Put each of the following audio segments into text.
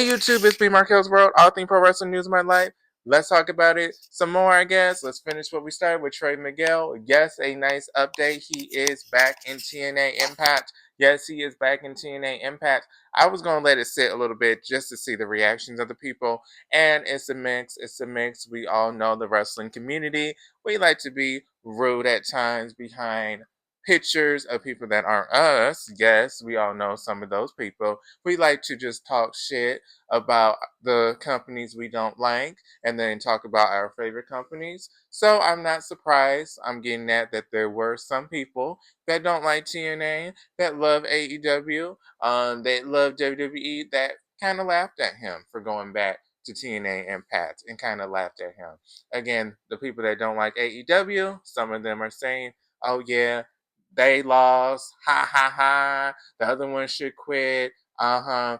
Hey YouTube, it's me Marquelworld, all things pro wrestling news of my life. Let's talk about it some more, I guess. Let's finish what we started with Trey Miguel. Yes, a nice update. He is back in TNA Impact. Yes, he is back in TNA Impact. I was going to let it sit a little bit just to see the reactions of the people. And it's a mix. It's a mix. We all know the wrestling community. We like to be rude at times behind pictures of people that aren't us. Yes, we all know some of those people. We like to just talk shit about the companies we don't like and then talk about our favorite companies. So I'm not surprised. I'm getting that there were some people that don't like TNA, that love AEW, that love WWE, that kind of laughed at him for going back to TNA Impact and kind of laughed at him. Again, the people that don't like AEW, some of them are saying, oh yeah, they lost, ha ha ha, the other one should quit, uh-huh,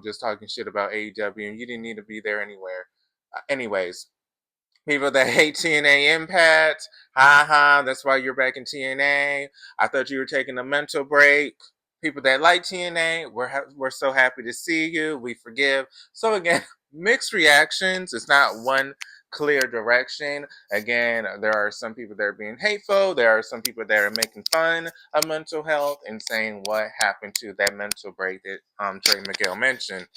just talking shit about AEW, and you didn't need to be there anywhere. Anyways, people that hate TNA Impact, haha, that's why you're back in TNA. I thought you were taking a mental break. People that like TNA, we're so happy to see you. We forgive. So again, mixed reactions. It's not one clear direction. Again, there are some people that are being hateful. There are some people that are making fun of mental health and saying what happened to that mental break that Trey Miguel mentioned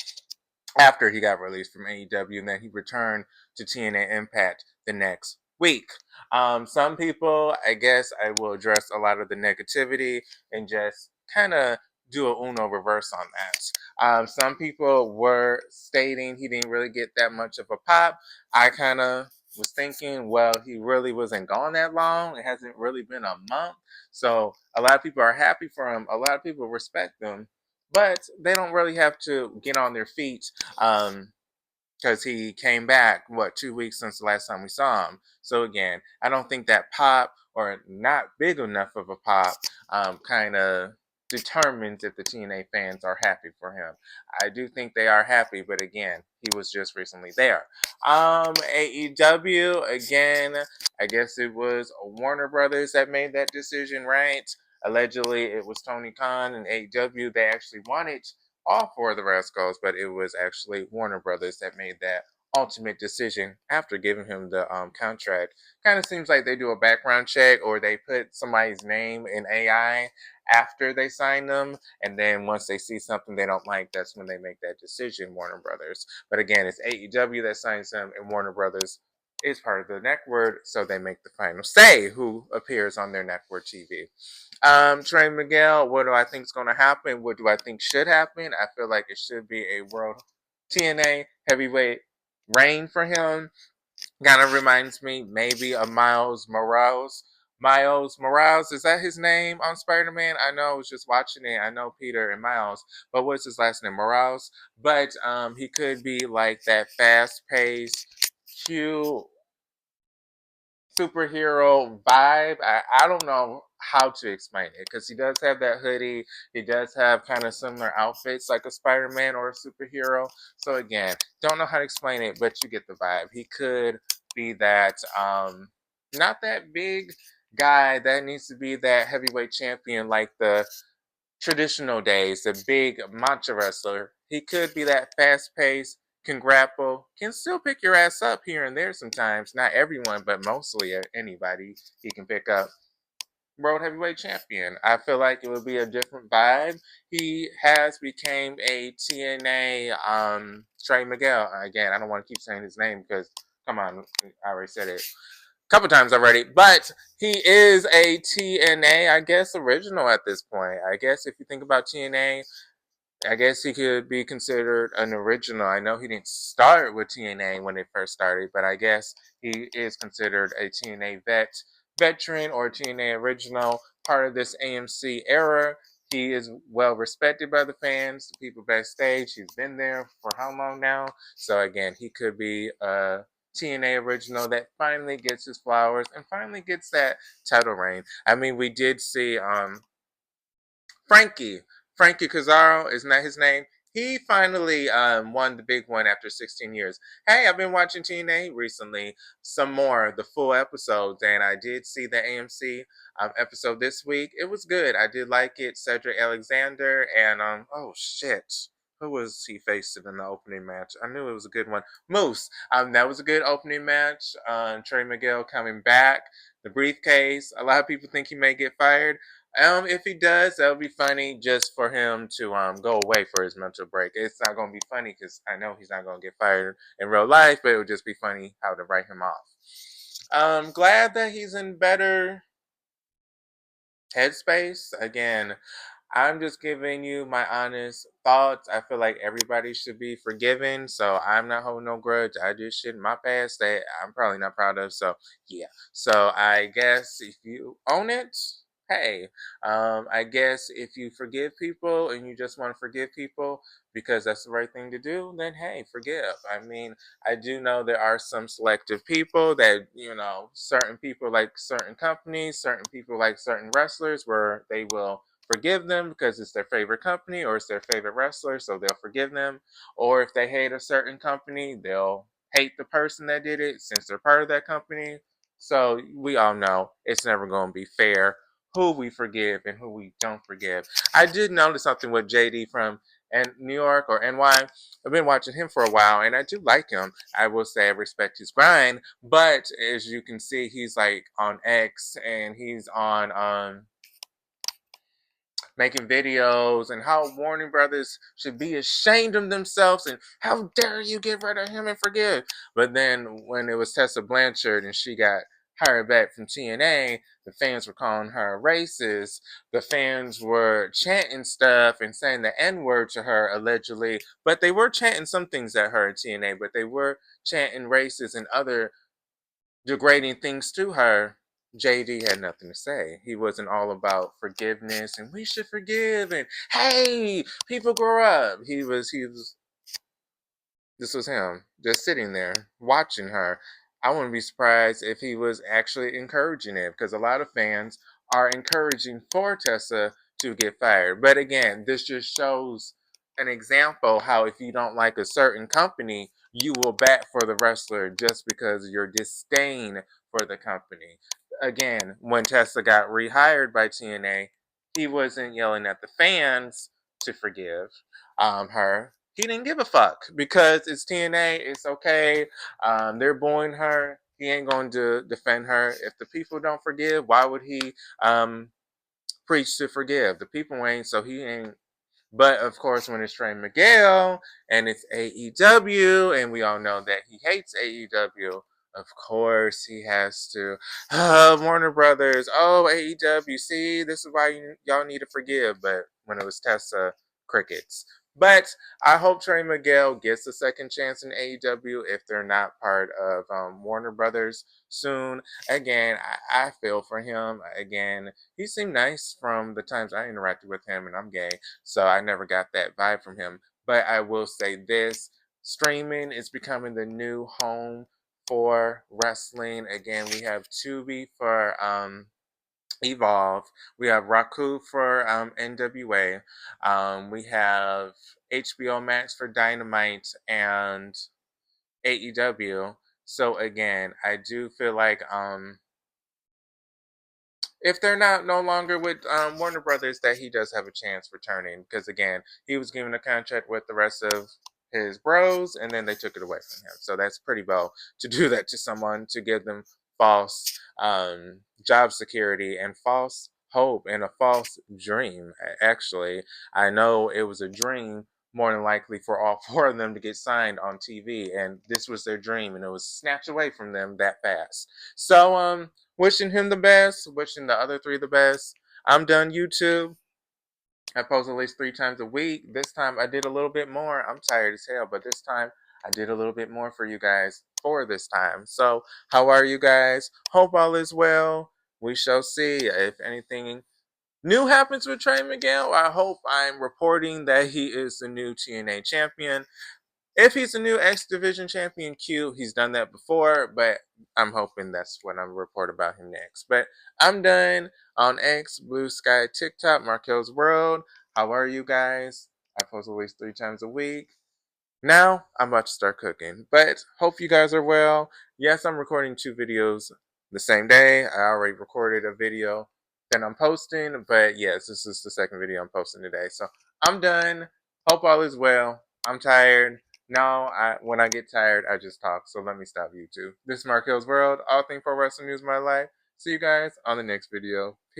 after he got released from AEW, and then he returned to TNA Impact the next week. Some people, I guess, I will address a lot of the negativity and just kind of do a Uno reverse on that. Some people were stating he didn't really get that much of a pop. I kind of was thinking, well, he really wasn't gone that long. It hasn't really been a month. So a lot of people are happy for him. A lot of people respect him, but they don't really have to get on their feet because he came back 2 weeks since the last time we saw him. So again, I don't think that pop or not big enough of a pop kind of determines if the TNA fans are happy for him. I do think they are happy, but again, he was just recently there. AEW, again, I guess it was Warner Brothers that made that decision, right? Allegedly, it was Tony Khan and AEW. They actually wanted all four of the Rascalz, but it was actually Warner Brothers that made that ultimate decision after giving him the contract. Kind of seems like they do a background check or they put somebody's name in AI after they sign them, and then once they see something they don't like, that's when they make that decision, Warner Brothers. But again, it's AEW that signs them, and Warner Brothers is part of the network, so they make the final say who appears on their network TV. Trey Miguel, what do I think is going to happen? What do I think should happen? I feel like it should be a world TNA heavyweight reign for him. Kind of reminds me maybe of Miles Morales. Miles Morales, is that his name on Spider-Man? I know, I was just watching it. I know Peter and Miles, but what's his last name? Morales. But he could be like that fast-paced, cute superhero vibe. I don't know how to explain it because he does have that hoodie. He does have kind of similar outfits like a Spider-Man or a superhero. So again, don't know how to explain it, but you get the vibe. He could be that not that big guy that needs to be that heavyweight champion like the traditional days, the big macho wrestler. He could be that fast paced, can grapple, can still pick your ass up here and there sometimes. Not everyone, but mostly anybody he can pick up. World Heavyweight Champion. I feel like it would be a different vibe. He has became a TNA Trey Miguel. Again, I don't want to keep saying his name because come on, I already said it couple times already, but he is a TNA, I guess, original at this point. I guess if you think about TNA, I guess he could be considered an original. I know he didn't start with TNA when it first started, but I guess he is considered a TNA veteran or TNA original, part of this AMC era. He is well respected by the fans, the people backstage. He's been there for how long now? So again, he could be a TNA original that finally gets his flowers and finally gets that title reign. I mean, we did see Frankie. Frankie Kazaro, isn't that his name? He finally won the big one after 16 years. Hey, I've been watching TNA recently, some more, the full episodes, and I did see the AMC episode this week. It was good. I did like it. Cedric Alexander and, oh shit, Who was he facing in the opening match? I knew it was a good one. Moose. That was a good opening match. Trey Miguel coming back. The briefcase. A lot of people think he may get fired. If he does, that'll be funny just for him to go away for his mental break. It's not gonna be funny because I know he's not gonna get fired in real life, but it would just be funny how to write him off. I'm glad that he's in better headspace. Again, I'm just giving you my honest thoughts. I feel like everybody should be forgiven, so I'm not holding no grudge. I did shit in my past that I'm probably not proud of. So yeah. So I guess if you own it, hey. I guess if you forgive people and you just want to forgive people because that's the right thing to do, then hey, forgive. I mean, I do know there are some selective people that, certain people like certain companies, certain people like certain wrestlers where they will forgive them because it's their favorite company or it's their favorite wrestler, so they'll forgive them. Or if they hate a certain company, they'll hate the person that did it since they're part of that company. So we all know it's never going to be fair who we forgive and who we don't forgive. I did notice something with JD from New York or NY. I've been watching him for a while and I do like him. I will say I respect his grind, but as you can see, he's like on X and he's on making videos and how Warner Brothers should be ashamed of themselves and how dare you get rid of him and forgive. But then when it was Tessa Blanchard and she got hired back from TNA, the fans were calling her racist. The fans were chanting stuff and saying the N-word to her allegedly, but they were chanting some things at her at TNA, but they were chanting racist and other degrading things to her. JD had nothing to say. He wasn't all about forgiveness and we should forgive and hey, people grow up. He was this was him just sitting there watching her. I wouldn't be surprised if he was actually encouraging it because a lot of fans are encouraging for Tessa to get fired. But again, this just shows an example how if you don't like a certain company, you will bat for the wrestler just because of your disdain for the company. Again, when Tessa got rehired by TNA, he wasn't yelling at the fans to forgive her. He didn't give a fuck because it's TNA. It's okay. They're booing her. He ain't going to defend her. If the people don't forgive, why would he preach to forgive? The people ain't, so he ain't. But of course, when it's Trey Miguel and it's AEW, and we all know that he hates AEW, of course he has to. Warner Brothers, oh AEW, see, this is why y'all need to forgive. But when it was Tessa, crickets. But I hope Trey Miguel gets a second chance in AEW if they're not part of Warner Brothers soon. Again, I feel for him. Again, he seemed nice from the times I interacted with him, and I'm gay. So I never got that vibe from him. But I will say this, streaming is becoming the new home for wrestling. Again, we have Tubi for Evolve. We have Raku for NWA. We have HBO Max for Dynamite and AEW. So again, I do feel like if they're not no longer with Warner Brothers, that he does have a chance returning. Because again, he was given a contract with the rest of his bros, and then they took it away from him. So that's pretty bold to do that to someone, to give them false job security and false hope and a false dream. Actually, I know it was a dream more than likely for all four of them to get signed on TV, and this was their dream, and it was snatched away from them that fast. So wishing him the best, wishing the other three the best. I'm done, YouTube. I post at least 3 times a week. This time I did a little bit more. I'm tired as hell, but this time I did a little bit more for you guys for this time. So, how are you guys? Hope all is well. We shall see if anything new happens with Trey Miguel. I hope I'm reporting that he is the new TNA champion. If he's a new X Division champion, Q, he's done that before, but I'm hoping that's what I'm report about him next. But I'm done on X, Blue Sky, TikTok, Marquelworld. How are you guys? I post at least 3 times a week. Now I'm about to start cooking, but hope you guys are well. Yes, I'm recording 2 videos the same day. I already recorded a video that I'm posting, but yes, this is the second video I'm posting today. So I'm done. Hope all is well. I'm tired. Now, when I get tired, I just talk. So let me stop YouTube. This is Marquelworld. All things pro wrestling news of my life. See you guys on the next video.